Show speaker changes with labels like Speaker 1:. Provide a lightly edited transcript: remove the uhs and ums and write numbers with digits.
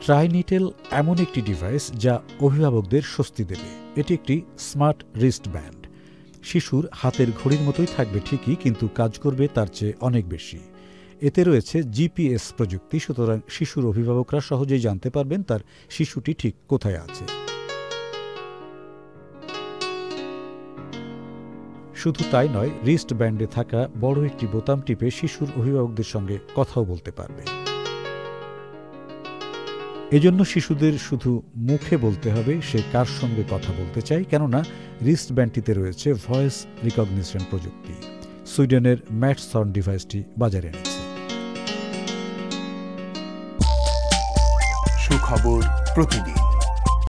Speaker 1: ট্রাইনিটেল এমন একটি ডিভাইস যা অভিভাবকদের স্বস্তি দেবে। এটি একটি স্মার্ট রিস্ট ব্যান্ড। শিশুর হাতের ঘড়ির মতোই থাকবে ঠিকই, কিন্তু কাজ করবে তার চেয়ে অনেক বেশি। এতে রয়েছে জিপিএস প্রযুক্তি, সুতরাং শিশুর অভিভাবকরা সহজেই জানতে পারবেন তার শিশুটি ঠিক কোথায় আছে। শুধু তাই নয়, রিস্ট ব্যান্ডে থাকা বড় একটি বোতাম টিপে শিশুর অভিভাবকদের সঙ্গে কথাও বলতে পারবে। এজন্য শিশুদের শুধু মুখে বলতে হবে সে কার সঙ্গে কথা বলতে চায়, কেননা রিস্ট ব্যান্ডটিতে রয়েছে ভয়েস রিকগনিশন প্রযুক্তি। সুইডেনের ম্যাটসন ডিভাইসটি বাজারে এনেছে।
Speaker 2: সুখবর প্রতিদিন।